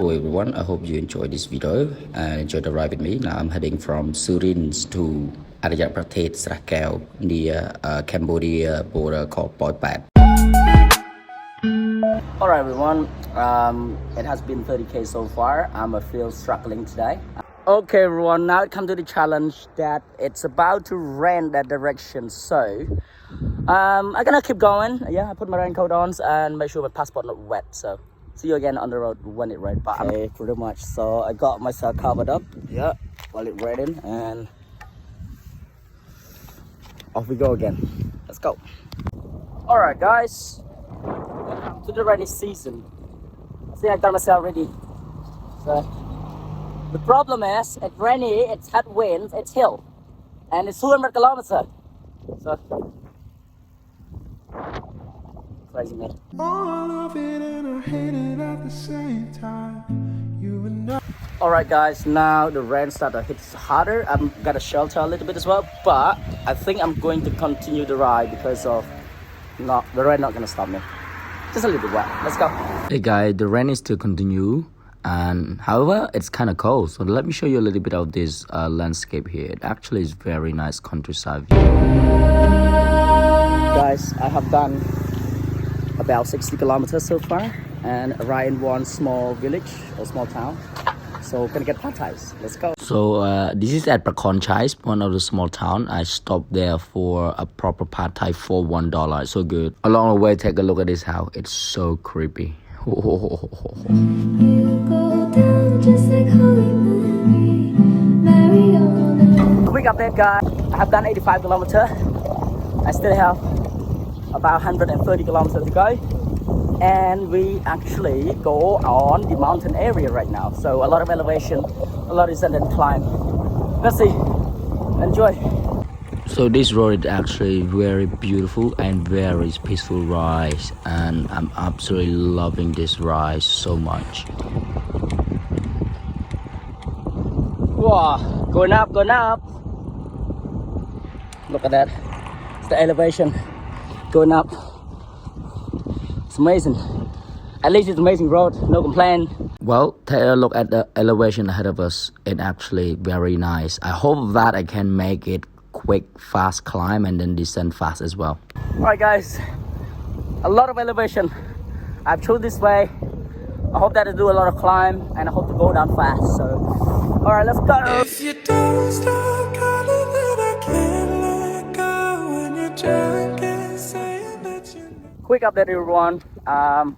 Hello everyone, I hope you enjoyed this video and enjoy the ride with me. Now I'm heading from Surin to Aranyaprathet, near Cambodia border called Poipet. Alright everyone, it has been 30k so far. I'm a feel struggling today. Okay everyone, now it comes to the challenge that it's about to rain that direction, so I'm gonna keep going. Yeah, I put my raincoat on and make sure my passport not wet, so see you again on the road when it rains. Okay, pretty much. So I got myself covered up, yeah, while it raining, and off we go again. Let's go. All right, guys, welcome to the rainy season. See, I got myself ready. So the problem is, it's rainy, it's headwinds, it's hill, and it's 200 kilometers. So crazy, man. Alright guys, now the rain started to hit harder. I'm gonna shelter a little bit as well, but I think I'm going to continue the ride because of the rain not gonna stop me. Just a little bit wet. Let's go. Hey guys, the rain is still continue, and however it's kind of cold, so let me show you a little bit of this landscape here. It actually is very nice countryside view. Guys, I have done about 60 kilometers so far and arrived in one small village or small town, so gonna get pad thais. Let's go. So this is at Prakonchais, one of the small town. I stopped there for a proper pad thai for $1. So good. Along the way, take a look at this house. It's so creepy. Quick update guys, I have done 85 kilometers. I still have about 130 kilometers to go, and we actually go on the mountain area right now, so a lot of elevation, a lot of descent and climb. Let's see, enjoy. So this road is actually very beautiful and very peaceful ride, and I'm absolutely loving this ride so much. Wow, going up, going up. Look at that, it's the elevation going up. It's amazing. At least it's amazing road, no complaint. Well, take a look at the elevation ahead of us. It's actually very nice. I hope that I can make it quick, fast climb and then descend fast as well. Alright guys, a lot of elevation. I've chosen this way. I hope that I do a lot of climb and I hope to go down fast. So, alright, let's go. If you don't stop calling, then I can't let go when you're drunk. Quick update everyone, I'll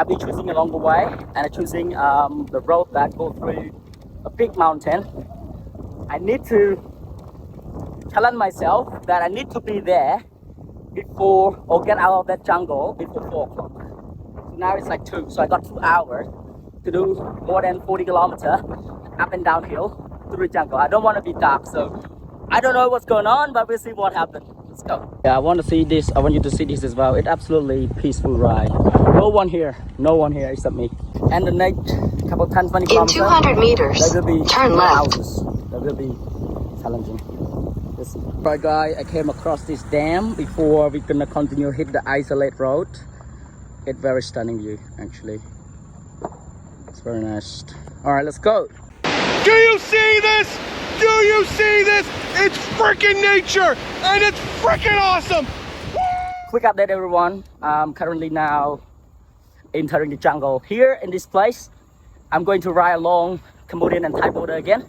be choosing along the way, and I'm choosing the road that goes through a big mountain. I need to challenge myself that I need to be there before, or get out of that jungle before 4 o'clock. So now it's like 2, so I got 2 hours to do more than 40 kilometers up and downhill through the jungle. I don't want to be dark, so I don't know what's going on, but we'll see what happens. Let's go. Yeah, I want to see this. I want you to see this as well. It's absolutely peaceful ride. No one here except me. And the next couple 10-20 kilometers, in 200 meters, there will be turn left. Houses. That will be challenging. Right, guys, I came across this dam before we're gonna continue hit the isolate road. It's very stunning view, actually. It's very nice. All right, let's go. Do you see this? Do you see this? It's freaking nature and it's freaking awesome. Quick update everyone. I'm currently now entering the jungle. Here in this place, I'm going to ride along Cambodian and Thai border again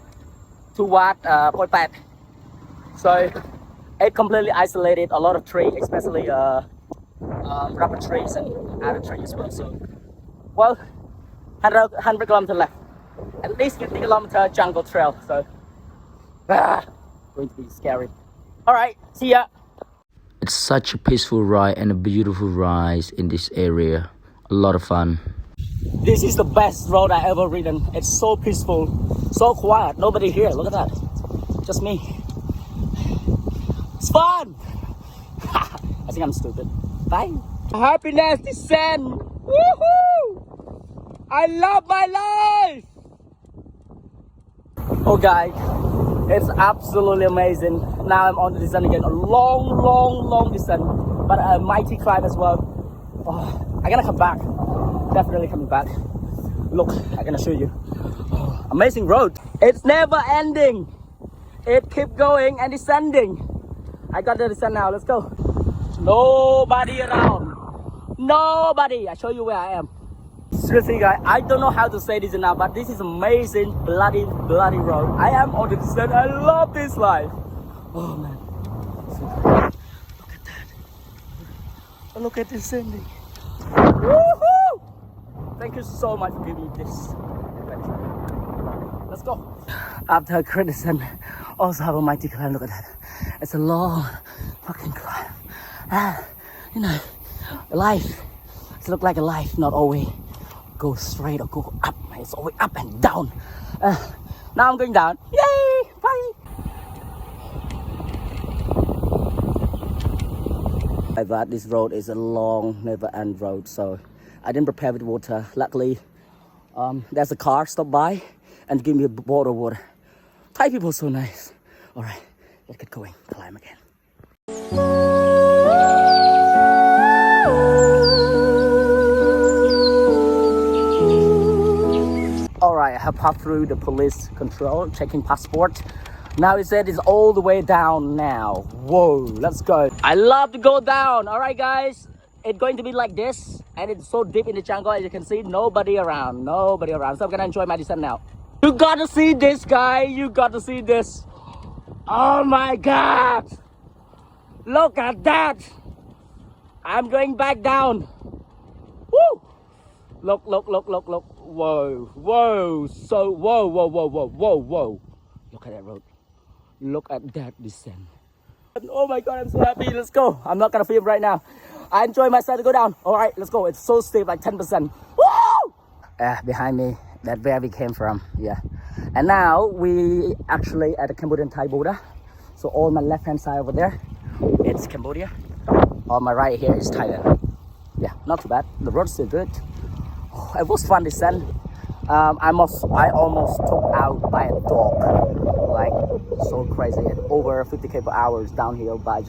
toward Poipet. So it's completely isolated, a lot of trees, especially rubber trees and other trees as well. So, well, 100 kilometers left. At least 50 kilometer jungle trail. So going to be scary. All right, see ya. It's such a peaceful ride and a beautiful ride in this area. A lot of fun. This is the best road I ever ridden. It's so peaceful, so quiet. Nobody here. Look at that. Just me. It's fun. I think I'm stupid. Bye. Happiness descend. Woohoo! I love my life. Oh guys, it's absolutely amazing. Now I'm on the descent again. A long descent, but a mighty climb as well. Oh, I'm gonna come back. Definitely coming back. Look, I'm gonna show you. Oh, amazing road. It's never ending. It keep going and descending. I got the descent now. Let's go. Nobody around. Nobody. I show you where I am. Seriously, guys, I don't know how to say this enough, but this is amazing, bloody road. I am on the descent. I love this life. Oh man. Look at that. Look at descending. Woohoo! Thank you so much for giving me this. Let's go. After a great descent, also have a mighty climb. Look at that. It's a long fucking climb. You know, life. It looks like a life, not always go straight or go up. It's always up and down. Now I'm going down. Yay! Bye! But this road is a long, never-end road, so I didn't prepare with water. Luckily, there's a car stop by and give me a bottle of water. Thai people are so nice. All right, let's get going. Climb again. All right, I have passed through the police control, checking passport. Now it said it's all the way down now. Whoa, let's go. I love to go down. All right, guys, it's going to be like this, and it's so deep in the jungle, as you can see, nobody around. So I'm gonna enjoy my descent now. You gotta see this, guy. You gotta see this. Oh my God. Look at that. I'm going back down. Woo. Look. Whoa. So, whoa. Look at that road. Look at that descent. Oh my God, I'm so happy. Let's go. I'm not gonna film right now. I enjoy myself to go down. All right, let's go. It's so steep, like 10%. Woo! Behind me, that's where we came from. Yeah. And now we actually at the Cambodian Thai border. So on my left hand side over there, it's Cambodia. On my right here is Thailand. Yeah, not too bad. The road's still good. Oh, it was fun descent. I almost took out by a dog. Like so crazy. Over 50k per hour downhill, but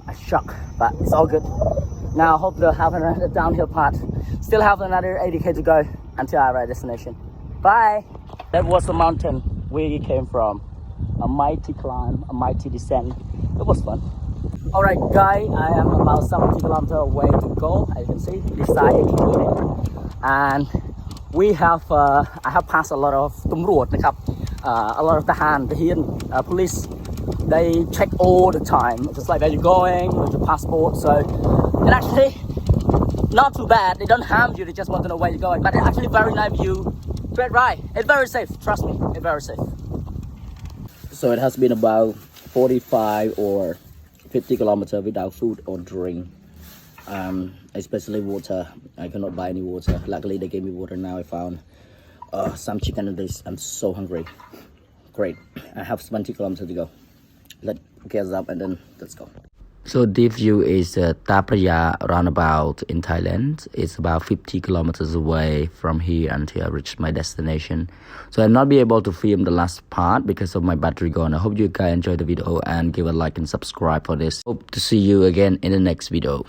I shocked. But it's all good. Now I hope to have another downhill part. Still have another 80k to go until I arrive destination. Bye. That was the mountain we came from. A mighty climb, a mighty descent. It was fun. Alright guys, I am about 70 kilometers away to go. As you can see, this side is included. And we have, I have passed a lot of ตำรวจนะครับ a lot of ทหาร police. They check all the time, just like where you're going, with your passport. So, and actually, not too bad. They don't harm you. They just want to know where you're going. But it's actually very nice view. Great ride. It's very safe. Trust me, it's very safe. So it has been about 45 or 50 kilometers without food or drink. Especially water. I cannot buy any water. Luckily, they gave me water. Now I found some chicken and this. I'm so hungry. Great. I have 20 kilometers to go. Let's get up and then let's go. So this view is Ta Praya roundabout in Thailand. It's about 50 kilometers away from here until I reach my destination. So I'll not be able to film the last part because of my battery gone. I hope you guys enjoyed the video and give a like and subscribe for this. Hope to see you again in the next video.